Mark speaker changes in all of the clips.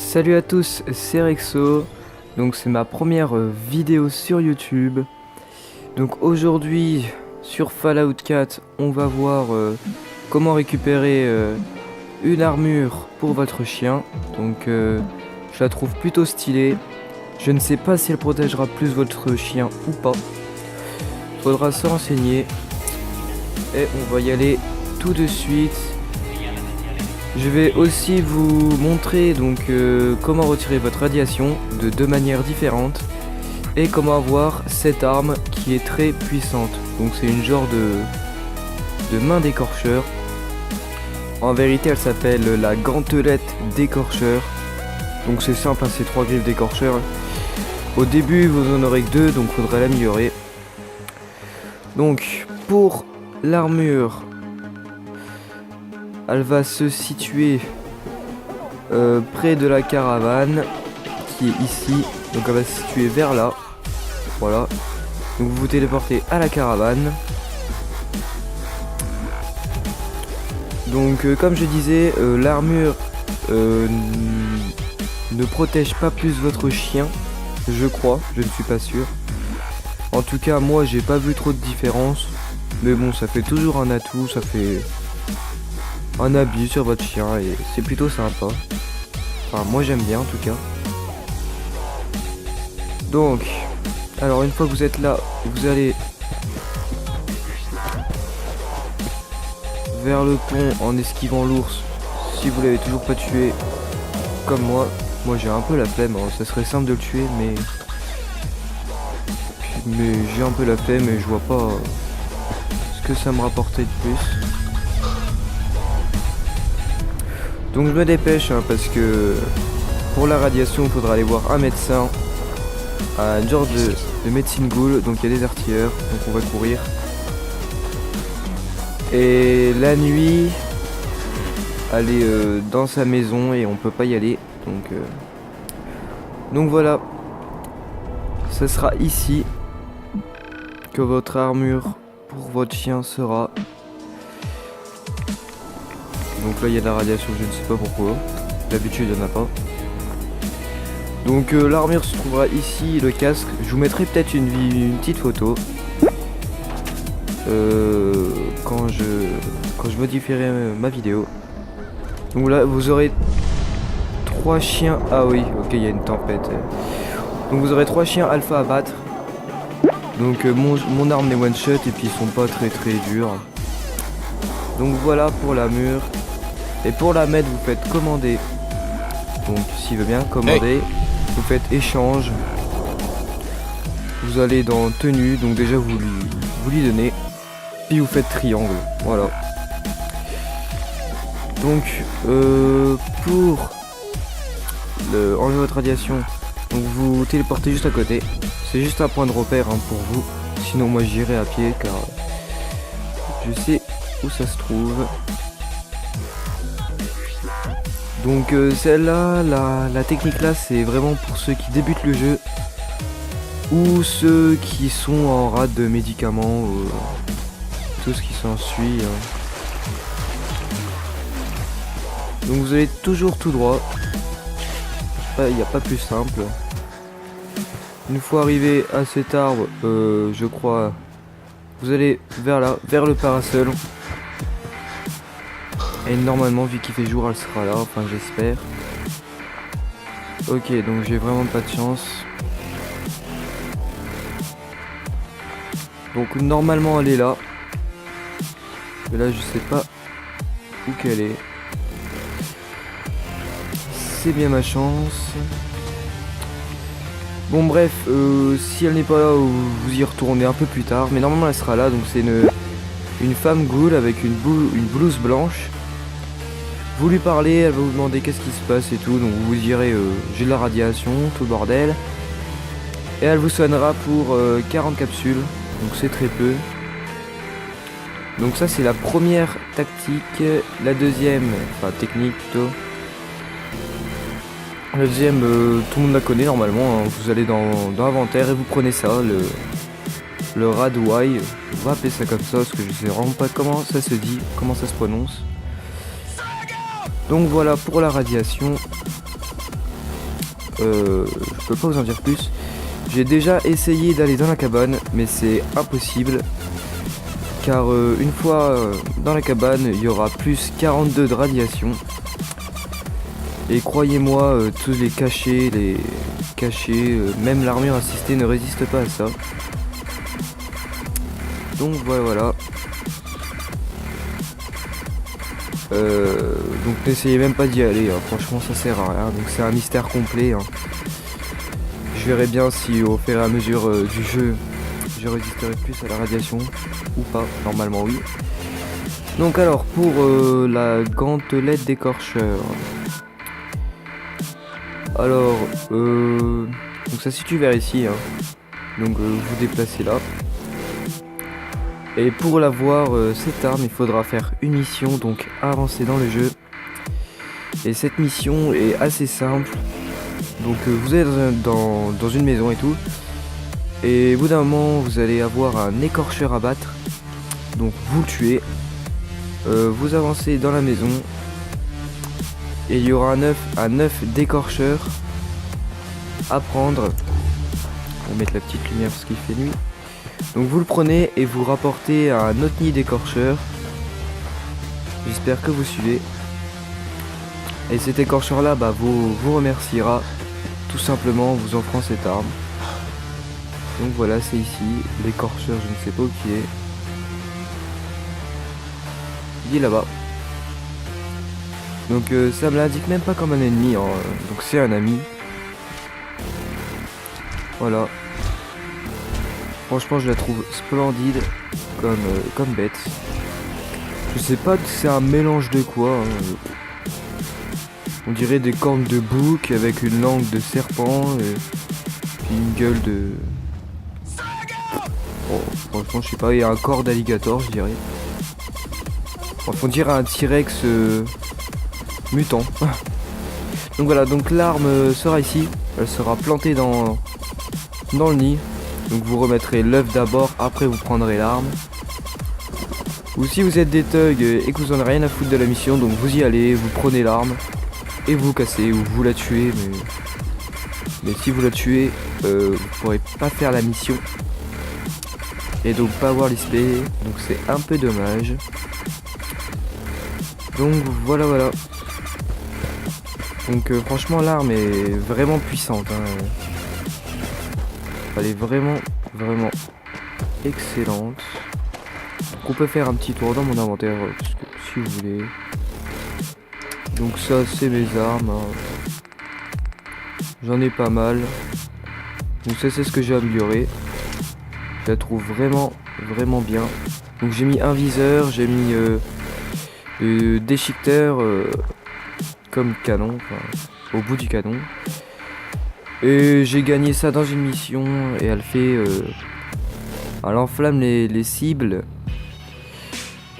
Speaker 1: Salut à tous, c'est Rexo. Donc c'est ma première vidéo sur YouTube. Donc aujourd'hui sur Fallout 4, on va voir comment récupérer une armure pour votre chien. Donc je la trouve plutôt stylée. Je ne sais pas si elle protégera plus votre chien ou pas. Faudra se renseigner. Et on va y aller tout de suite. Je vais aussi vous montrer donc comment retirer votre radiation de deux manières différentes et comment avoir cette arme qui est très puissante. Donc c'est une genre de main d'écorcheur. En vérité elle s'appelle la gantelette d'écorcheur. Donc c'est simple, hein, c'est 3 griffes d'écorcheur. Au début vous en aurez que 2, donc faudrait l'améliorer. Donc pour l'armure, elle va se situer près de la caravane qui est ici. Donc elle va se situer vers là. Voilà. Donc vous vous téléportez à la caravane. Donc comme je disais, l'armure ne protège pas plus votre chien. Je crois, je ne suis pas sûr. En tout cas moi j'ai pas vu trop de différence. Mais bon, ça fait toujours un atout, ça fait un habit sur votre chien et c'est plutôt sympa. Enfin moi j'aime bien en tout cas. Donc alors une fois que vous êtes là, vous allez vers le pont en esquivant l'ours. Si vous l'avez toujours pas tué comme moi j'ai un peu la flemme, hein. Ça serait simple de le tuer mais j'ai un peu la flemme et je vois pas ce que ça me rapportait de plus. Donc je me dépêche hein, parce que pour la radiation il faudra aller voir un médecin, un genre de médecine ghoul, donc il y a des artilleurs, donc on va courir. Et la nuit, aller dans sa maison et on peut pas y aller, donc voilà, ce sera ici que votre armure pour votre chien sera. Donc là il y a de la radiation, je ne sais pas pourquoi. D'habitude il n'y en a pas. Donc l'armure se trouvera ici, le casque. Je vous mettrai peut-être une petite photo. Quand je modifierai ma vidéo. Donc là vous aurez 3 chiens. Ah oui, ok, il y a une tempête. Donc vous aurez 3 chiens alpha à battre. Donc mon arme est one shot et puis ils sont pas très durs. Donc voilà pour l'armure. Et pour la mettre, vous faites commander. Donc s'il veut bien commander, vous faites échange. Vous allez dans tenue, donc déjà vous lui donnez. Puis vous faites triangle, voilà. Donc pour enlever votre radiation, donc vous téléportez juste à côté. C'est juste un point de repère hein, pour vous. Sinon moi j'irai à pied car je sais où ça se trouve. Donc celle-là, la technique là, c'est vraiment pour ceux qui débutent le jeu ou ceux qui sont en rate de médicaments, tout ce qui s'ensuit. Donc vous allez toujours tout droit. Il n'y a pas plus simple. Une fois arrivé à cet arbre, je crois, vous allez vers là, vers le parasol. Et normalement vu qu'il fait jour elle sera là, enfin j'espère. Ok, donc j'ai vraiment pas de chance. Donc normalement elle est là. Mais là je sais pas où qu'elle est. C'est bien ma chance. Bon bref, si elle n'est pas là, vous y retournez un peu plus tard. Mais normalement elle sera là, donc c'est une femme ghoul avec une blouse blanche. Vous lui parlez, elle va vous demander qu'est-ce qui se passe et tout, donc vous direz j'ai de la radiation, tout le bordel. Et elle vous soignera pour 40 capsules, donc c'est très peu. Donc ça c'est la première tactique, la deuxième, enfin technique plutôt. La deuxième, tout le monde la connaît normalement, hein. Vous allez dans l'inventaire et vous prenez ça, le Radway, on va appeler ça comme ça parce que je sais vraiment pas comment ça se dit, comment ça se prononce. Donc voilà pour la radiation. je peux pas vous en dire plus. J'ai déjà essayé d'aller dans la cabane, mais c'est impossible. Car une fois dans la cabane, il y aura plus 42 de radiation. Et croyez-moi, tous les cachets, même l'armure assistée ne résiste pas à ça. Donc voilà. Donc n'essayez même pas d'y aller, hein. Franchement ça sert à rien, donc c'est un mystère complet, hein. Je verrai bien si au fur et à mesure du jeu je résisterai plus à la radiation ou pas, normalement oui. Donc alors pour la gantelette d'écorcheur, alors donc ça se situe vers ici, hein. Donc vous déplacez là. Et pour l'avoir, cette arme, il faudra faire une mission, donc avancer dans le jeu. Et cette mission est assez simple. Donc vous êtes dans une maison et tout. Et au bout d'un moment, vous allez avoir un écorcheur à battre. Donc vous le tuez. Vous avancez dans la maison. Et il y aura un œuf d'écorcheur à prendre. On va mettre la petite lumière parce qu'il fait nuit. Donc vous le prenez et vous rapportez à un autre nid d'écorcheur. J'espère que vous suivez. Et cet écorcheur là vous remerciera tout simplement en vous offrant cette arme. Donc voilà, c'est ici. L'écorcheur, je ne sais pas où qui est. Il est là-bas. Donc ça me l'indique même pas comme un ennemi, hein. Donc c'est un ami. Voilà. Franchement je la trouve splendide comme bête. Je sais pas, c'est un mélange de quoi, hein. On dirait des cornes de bouc avec une langue de serpent et puis une gueule de... Oh, franchement je sais pas, il y a un corps d'alligator je dirais. Enfin, on dirait un T-Rex mutant. Donc voilà, donc l'arme sera ici. Elle sera plantée dans le nid. Donc vous remettrez l'œuf d'abord, après vous prendrez l'arme. Ou si vous êtes des thugs et que vous en avez rien à foutre de la mission, donc vous y allez, vous prenez l'arme et vous cassez ou vous la tuez. Mais si vous la tuez, vous pourrez pas faire la mission et donc pas avoir l'XP. Donc c'est un peu dommage. Donc voilà. Donc franchement l'arme est vraiment puissante, hein. Elle est vraiment excellente. Donc on peut faire un petit tour dans mon inventaire si vous voulez. Donc ça c'est mes armes, hein. J'en ai pas mal. Donc ça c'est ce que j'ai amélioré. Je la trouve vraiment bien. Donc j'ai mis un viseur, j'ai mis le déchiqueteur comme canon, enfin, au bout du canon. Et j'ai gagné ça dans une mission et elle fait... elle enflamme les cibles.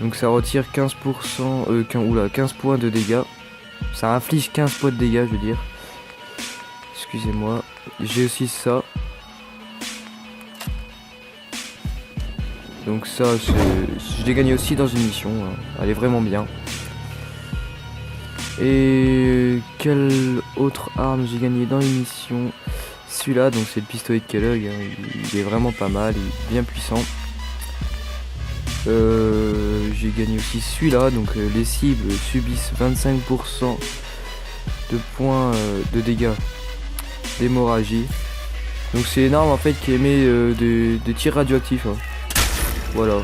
Speaker 1: Donc ça retire 15%... 15 points de dégâts. Ça inflige 15 points de dégâts je veux dire. Excusez-moi. J'ai aussi ça. Donc ça je l'ai gagné aussi dans une mission, hein. Elle est vraiment bien. Et quelle autre arme j'ai gagné dans l'émission? Celui-là, donc c'est le pistolet de Kellogg, hein. Il est vraiment pas mal, il est bien puissant. J'ai gagné aussi celui-là, donc les cibles subissent 25% de points de dégâts d'hémorragie. Donc c'est une arme en fait qui émet des tirs radioactifs, hein. Voilà,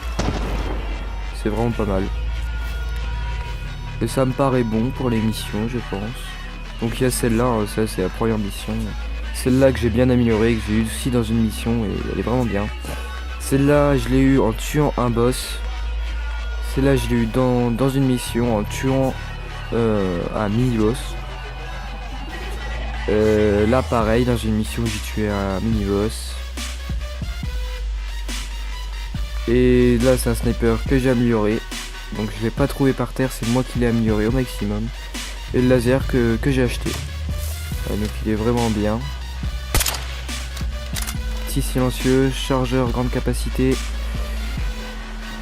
Speaker 1: c'est vraiment pas mal. Et ça me paraît bon pour les missions je pense. Donc il y a celle-là, hein, ça c'est la première mission. Celle-là que j'ai bien améliorée, que j'ai eu aussi dans une mission et elle est vraiment bien. Celle-là je l'ai eu en tuant un boss. Celle-là je l'ai eu dans une mission en tuant un mini-boss. Là pareil, dans une mission j'ai tué un mini-boss. Et là c'est un sniper que j'ai amélioré. Donc je l'ai pas trouvé par terre, c'est moi qui l'ai amélioré au maximum. Et le laser que j'ai acheté. Donc il est vraiment bien. Petit silencieux, chargeur grande capacité.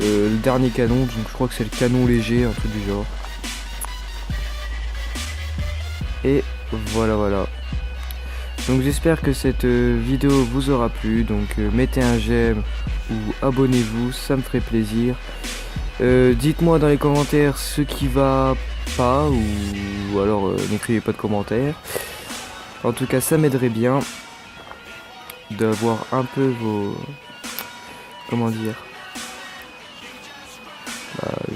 Speaker 1: Le dernier canon, donc je crois que c'est le canon léger, un truc du genre. Et voilà. Donc j'espère que cette vidéo vous aura plu, donc mettez un j'aime ou abonnez-vous, ça me ferait plaisir. Dites-moi dans les commentaires ce qui va pas, ou alors n'écrivez pas de commentaires. En tout cas ça m'aiderait bien d'avoir un peu vos... comment dire,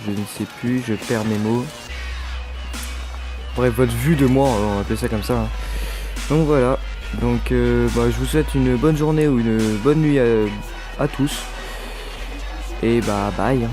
Speaker 1: je ne sais plus, je perds mes mots. Bref, votre vue de moi, on va appeler ça comme ça, hein. Donc voilà, donc je vous souhaite une bonne journée ou une bonne nuit à tous. Et bye.